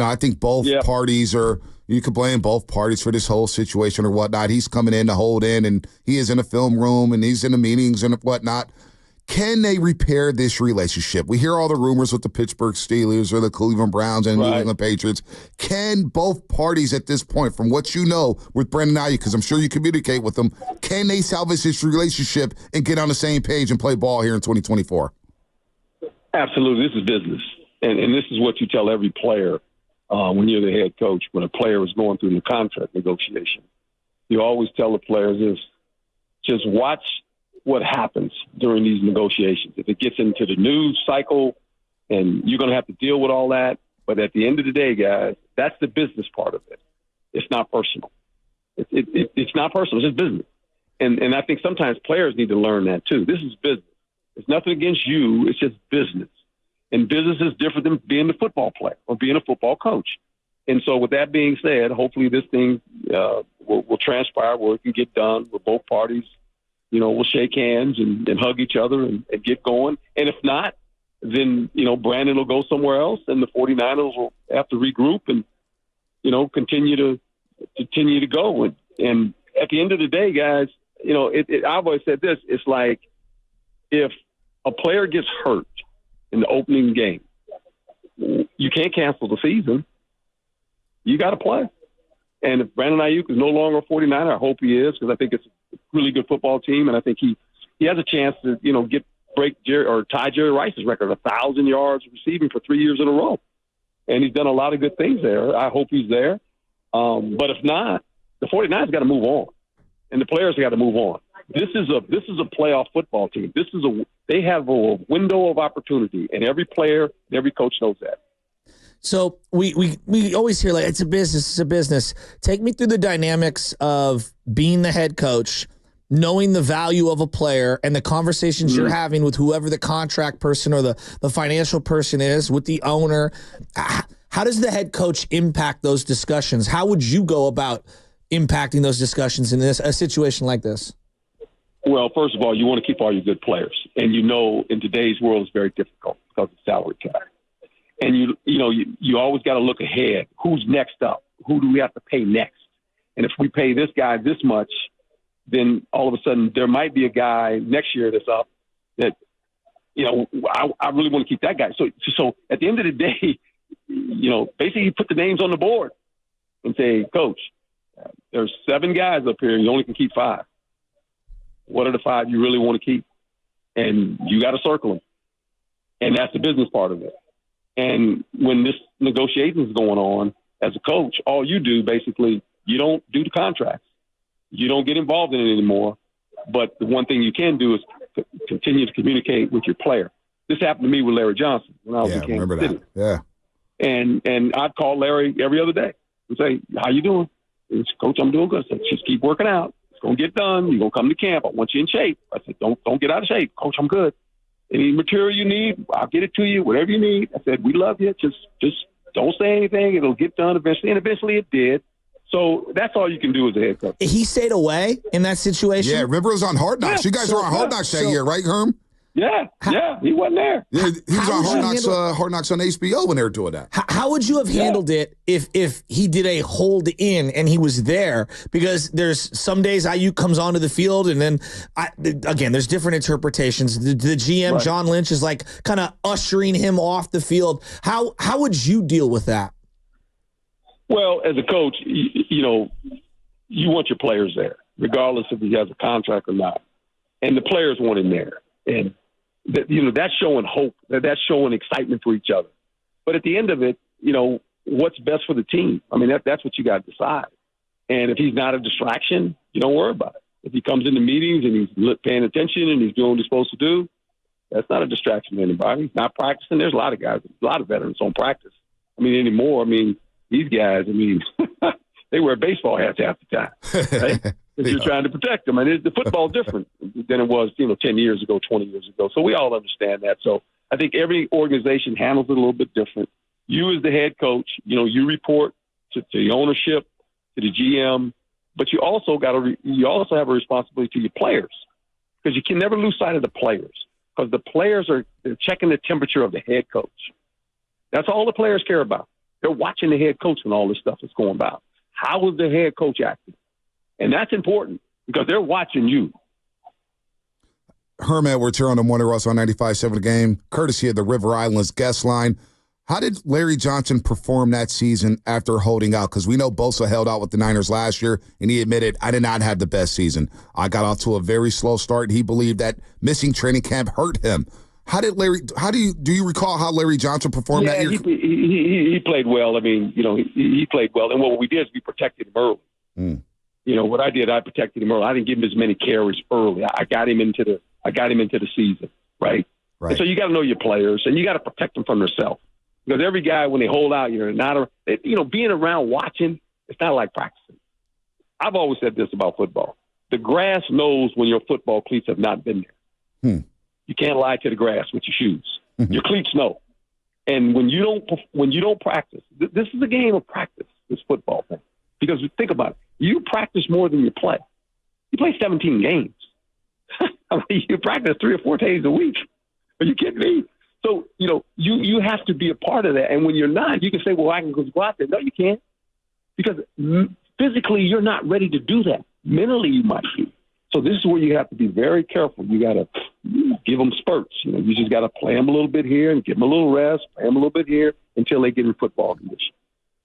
I think both parties you could blame both parties for this whole situation or whatnot. He's coming in to hold in, and he is in a film room, and he's in the meetings and whatnot. Can they repair this relationship? We hear all the rumors with the Pittsburgh Steelers or the Cleveland Browns and New England Patriots. Can both parties at this point, from what you know with Brandon Aiyuk, because I'm sure you communicate with them, can they salvage this relationship and get on the same page and play ball here in 2024? Absolutely. This is business. And this is what you tell every player when you're the head coach, when a player is going through the contract negotiation. You always tell the players this, just watch what happens during these negotiations. If it gets into the news cycle, and you're going to have to deal with all that, but at the end of the day, guys, that's the business part of it. It's not personal. It's not personal. It's just business. And I think sometimes players need to learn that too. This is business. It's nothing against you. It's just business. And business is different than being a football player or being a football coach. And so with that being said, hopefully this thing will transpire where it can get done with both parties. We'll shake hands and hug each other and get going. And if not, then, Brandon will go somewhere else and the 49ers will have to regroup and, continue to go. And at the end of the day, guys, I've always said this, it's like if a player gets hurt in the opening game, you can't cancel the season. You got to play. And if Brandon Aiyuk is no longer a 49er, I hope he is, because I think it's a really good football team, and I think he has a chance to, tie Jerry Rice's record, 1,000 yards receiving for 3 years in a row. And he's done a lot of good things there. I hope he's there. But if not, the 49ers got to move on, and the players got to move on. This is a playoff football team. They have a window of opportunity, and every player, and every coach knows that. So we always hear it's a business. Take me through the dynamics of being the head coach, knowing the value of a player, and the conversations you're having with whoever the contract person or the financial person is, with the owner. How does the head coach impact those discussions? How would you go about impacting those discussions in a situation like this? Well, first of all, you want to keep all your good players. And in today's world, it's very difficult because of salary cap. And you always got to look ahead. Who's next up? Who do we have to pay next? And if we pay this guy this much, then all of a sudden there might be a guy next year that's up that, I really want to keep that guy. So at the end of the day, basically you put the names on the board and say, Coach, there's 7 guys up here and you only can keep 5. What are the 5 you really want to keep? And you got to circle them. And that's the business part of it. And when this negotiation is going on, as a coach, all you do basically, you don't do the contracts. You don't get involved in it anymore. But the one thing you can do is continue to communicate with your player. This happened to me with Larry Johnson when I was in Kansas City. Yeah. And I'd call Larry every other day and say, how you doing? And Coach, I'm doing good. I said, just keep working out. It's going to get done. You're going to come to camp. I want you in shape. I said, don't get out of shape. Coach, I'm good. Any material you need, I'll get it to you, whatever you need. I said, we love you. Just don't say anything. It'll get done eventually. And eventually it did. So that's all you can do as a head coach. He stayed away in that situation? Yeah, remember it was on Hard Knocks. You guys were on Hard Knocks that year, right, Herm? Yeah, he wasn't there. Yeah, he was on Hard Knocks on HBO when they were doing that. How would you have handled it if he did a hold in and he was there? Because there's some days Aiyuk comes onto the field and then, again, there's different interpretations. The GM, right, John Lynch, is like kind of ushering him off the field. How would you deal with that? Well, as a coach, you want your players there, regardless if he has a contract or not. And the players want him there. And that's showing hope. That's showing excitement for each other. But at the end of it, what's best for the team? I mean, that's what you got to decide. And if he's not a distraction, you don't worry about it. If he comes into meetings and he's paying attention and he's doing what he's supposed to do, that's not a distraction to anybody. He's not practicing. There's a lot of guys, a lot of veterans on practice. Anymore. These guys, they wear baseball hats half the time, right? Because you're trying to protect them. And the football's different than it was, 10 years ago, 20 years ago. So we all understand that. So I think every organization handles it a little bit different. You as the head coach, you report to the ownership, to the GM, but you also have a responsibility to your players, because you can never lose sight of the players, because the players they're checking the temperature of the head coach. That's all the players care about. They're watching the head coach when all this stuff is going by. How is the head coach acting? And that's important because they're watching you. Herm Edwards here on the Morning Rush on 95.7 The Game, courtesy of the River Islands guest line. How did Larry Johnson perform that season after holding out? Because we know Bosa held out with the Niners last year, and he admitted, I did not have the best season. I got off to a very slow start, and he believed that missing training camp hurt him. Do you recall how Larry Johnson performed that year? He played well. I mean, he played well. And what we did is we protected him early. What I did, I protected him early. I didn't give him as many carries early. I got him into the season, right? And so you got to know your players, and you got to protect them from themselves. Because every guy, when they hold out, being around watching, it's not like practicing. I've always said this about football. The grass knows when your football cleats have not been there. You can't lie to the grass with your shoes. Your cleats know. And when you don't practice, this is a game of practice, this football thing. Because think about it. You practice more than you play. You play 17 games. I mean, you practice 3 or 4 days a week. Are you kidding me? So, you have to be a part of that. And when you're not, you can say, well, I can go out there. No, you can't. Because physically, you're not ready to do that. Mentally, you might be. So this is where you have to be very careful. You got to give them spurts. You just got to play them a little bit here and give them a little rest, play them a little bit here until they get in football condition.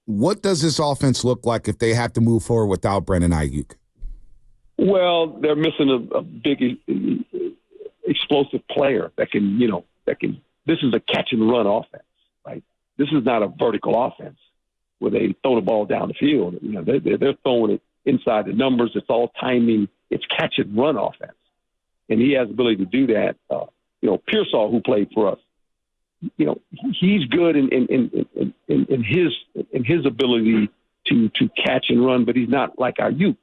What does this offense look like if they have to move forward without Brandon Aiyuk? Well, they're missing a big explosive player that can. This is a catch and run offense, right? This is not a vertical offense where they throw the ball down the field. They're throwing it inside the numbers. It's all timing. It's catch and run offense, and he has the ability to do that. Pearsall, who played for us, he's good in his ability to catch and run, but he's not like Aiyuk,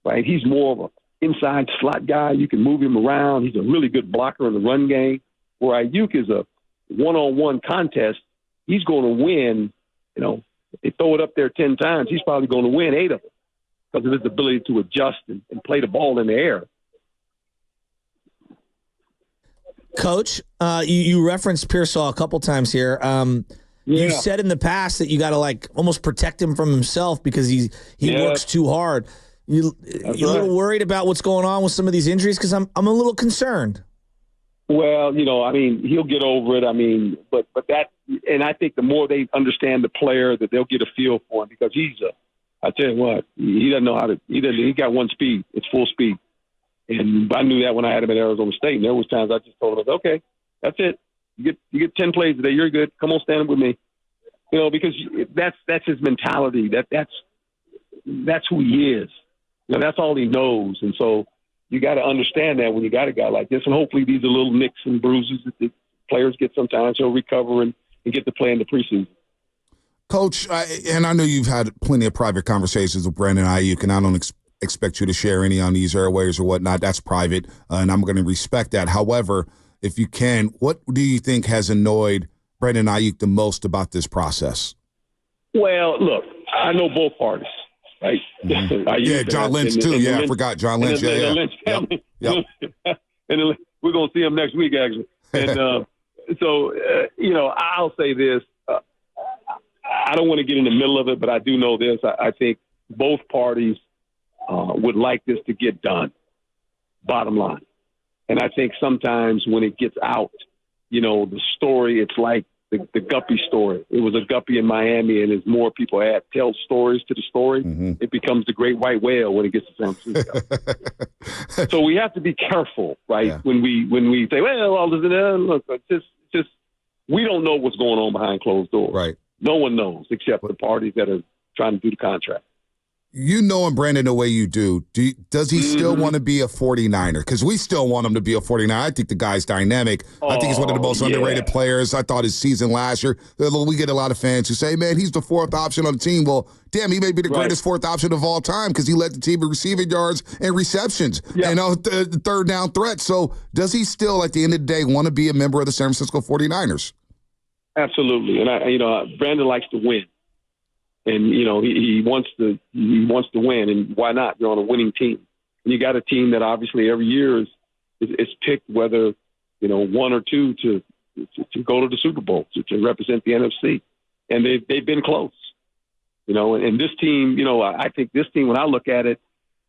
right? He's more of an inside slot guy. You can move him around. He's a really good blocker in the run game. Where Aiyuk is a one-on-one contest, he's going to win. If they throw it up there 10 times, he's probably going to win 8 of them because of his ability to adjust and play the ball in the air. Coach, you referenced Pearsall a couple times here. You said in the past that you got to almost protect him from himself because he works too hard. You a little worried about what's going on with some of these injuries? Because I'm a little concerned. Well, he'll get over it. But that, and I think the more they understand the player, that they'll get a feel for him because I tell you what, he doesn't know he got one speed. It's full speed. And I knew that when I had him at Arizona State. And there was times I just told him, okay, that's it. You get 10 plays today. You're good. Come on, stand with me. Because that's his mentality. That's who he is. That's all he knows. And so you got to understand that when you got a guy like this. And hopefully these are little nicks and bruises that the players get sometimes. He'll recover and get to play in the preseason. Coach, and I know you've had plenty of private conversations with Brandon Aiyuk, and I don't expect you to share any on these airways or whatnot. That's private, and I'm going to respect that. However, if you can, what do you think has annoyed Brandon Aiyuk the most about this process? Well, look, I know both parties, right? Yeah, John Lynch, too. Yeah, I forgot John Lynch. Yeah. Lynch family. Yep. And we're going to see him next week, actually. And I'll say this. I don't want to get in the middle of it, but I do know this. I think both parties would like this to get done, bottom line. And I think sometimes when it gets out, the story, it's like the Guppy story. It was a Guppy in Miami, and as more people tell stories to the story, it becomes the great white whale when it gets to San Francisco. So we have to be careful, right? Yeah. When we say, well, look, it's just we don't know what's going on behind closed doors. Right. No one knows except the parties that are trying to do the contract. Knowing Brandon the way you do, does he still want to be a 49er? Because we still want him to be a 49er. I think the guy's dynamic. I think he's one of the most underrated players. I thought his season last year, we get a lot of fans who say, man, he's the 4th option on the team. Well, damn, he may be the greatest 4th option of all time because he led the team in receiving yards and receptions and the third down threat. So does he still, at the end of the day, want to be a member of the San Francisco 49ers? Absolutely. And Brandon likes to win. And, he wants to win. And why not? You're on a winning team. And you got a team that obviously every year is picked whether, 1 or 2 to go to the Super Bowl, to represent the NFC. And they've been close. And this team, I think this team, when I look at it,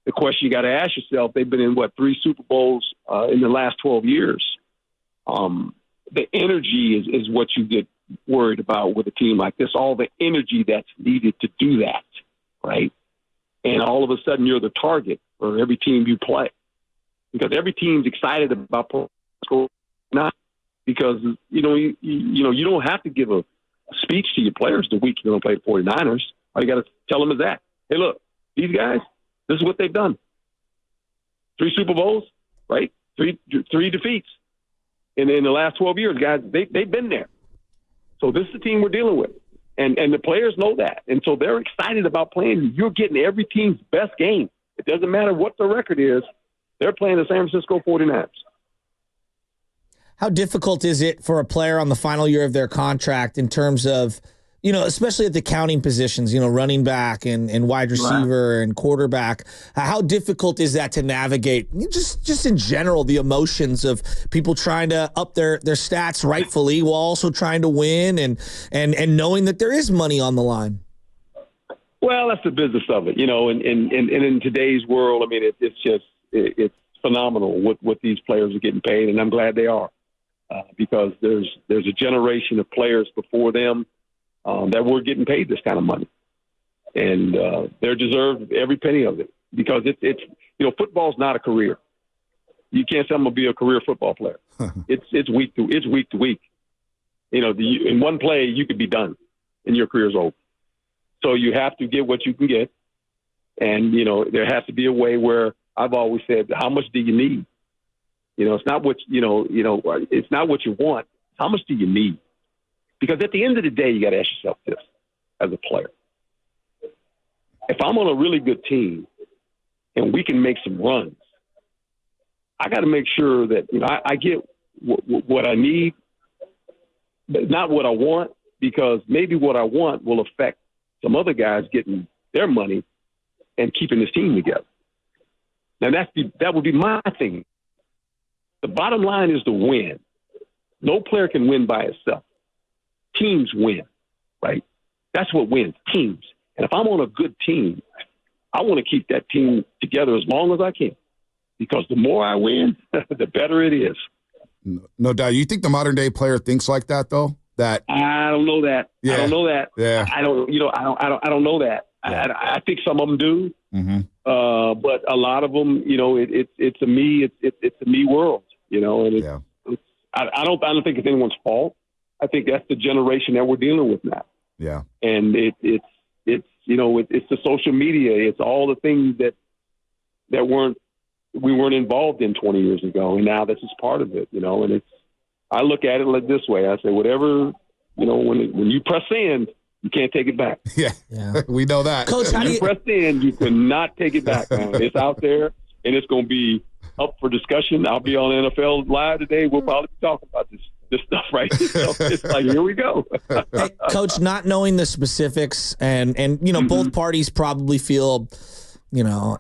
the question you got to ask yourself, they've been in, 3 Super Bowls in the last 12 years. The energy is what you get worried about with a team like this, all the energy that's needed to do that, right? And all of a sudden you're the target for every team you play because every team's excited about scoring, not because, you don't have to give a speech to your players the week you're going to play the 49ers. All you got to tell them is that, hey, look, these guys, this is what they've done. 3 Super Bowls, right? Three defeats. And in the last 12 years, guys, they've been there. So this is the team we're dealing with. And the players know that. And so they're excited about playing. You're getting every team's best game. It doesn't matter what the record is. They're playing the San Francisco 49ers. How difficult is it for a player on the final year of their contract in terms of, especially at the counting positions, running back and wide receiver and quarterback? How difficult is that to navigate? Just in general, the emotions of people trying to up their stats rightfully while also trying to win and knowing that there is money on the line. Well, that's the business of it, and in today's world, I mean, it's phenomenal what these players are getting paid, and I'm glad they are because there's a generation of players before them that were getting paid this kind of money, and they're deserved every penny of it because it's football's not a career. You can't say I'm gonna be a career football player. It's week to week. In one play you could be done, and your career's over. So you have to get what you can get, and there has to be a way where I've always said, how much do you need? It's not what it's not what you want. How much do you need? Because at the end of the day, you got to ask yourself this as a player. If I'm on a really good team and we can make some runs, I got to make sure that I get what I need, but not what I want, because maybe what I want will affect some other guys getting their money and keeping this team together. Now, that would be my thing. The bottom line is to win. No player can win by itself. Teams win, right? That's what wins, teams. And if I'm on a good team, I want to keep that team together as long as I can, because the more I win, the better it is. No doubt. You think the modern day player thinks like that, though? That I don't know that. Yeah. I don't know that. Yeah. I don't know that. Yeah. I think some of them do. Mm-hmm. But a lot of them, it's a me world, and Yeah. I don't think it's anyone's fault. I think that's the generation that we're dealing with now. Yeah. And it's the social media. It's all the things that we weren't involved in 20 years ago. And now this is part of it, and I look at it like this way. I say, whatever, when you press in, you can't take it back. Yeah. We know that. Coach, how do you press in, you cannot take it back, man. It's out there, and it's going to be up for discussion. I'll be on NFL Live today. We'll probably be talking about this stuff, right? So it's like, here we go. Hey, Coach, not knowing the specifics and Mm-hmm. both parties probably feel,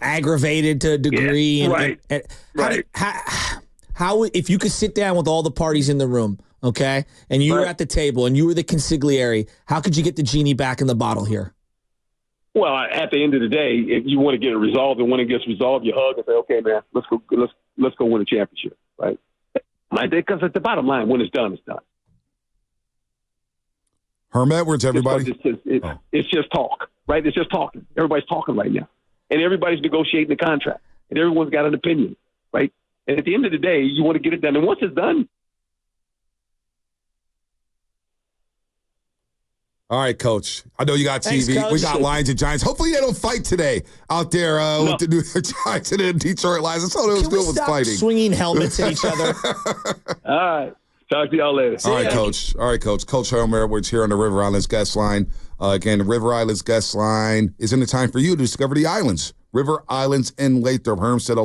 aggravated to a degree. Yeah, right. Right. How if you could sit down with all the parties in the room, okay, and you were at the table and you were the consigliere, how could you get the genie back in the bottle here? Well, at the end of the day, if you want to get it resolved, and when it gets resolved, you hug and say, "Okay, man, let's go win a championship," right? Because at the bottom line, when it's done, it's done. Herm Edwards, everybody. It's just talk, right? It's just talking. Everybody's talking right now, and everybody's negotiating the contract, and everyone's got an opinion, right? And at the end of the day, you want to get it done, and once it's done. All right, Coach. I know you got Thanks, TV. Coach. We got Lions and Giants. Hopefully they don't fight today out there with the New York Giants and the Detroit Lions. That's all they was Can we doing was stop fighting. swinging helmets at each other? All right. Talk to y'all later. All right, Coach. All right, Coach. Coach Herm Edwards here on the River Islands guest line. Again, the River Islands guest line is in the time for you to discover the islands. River Islands in Lathrop. Herm said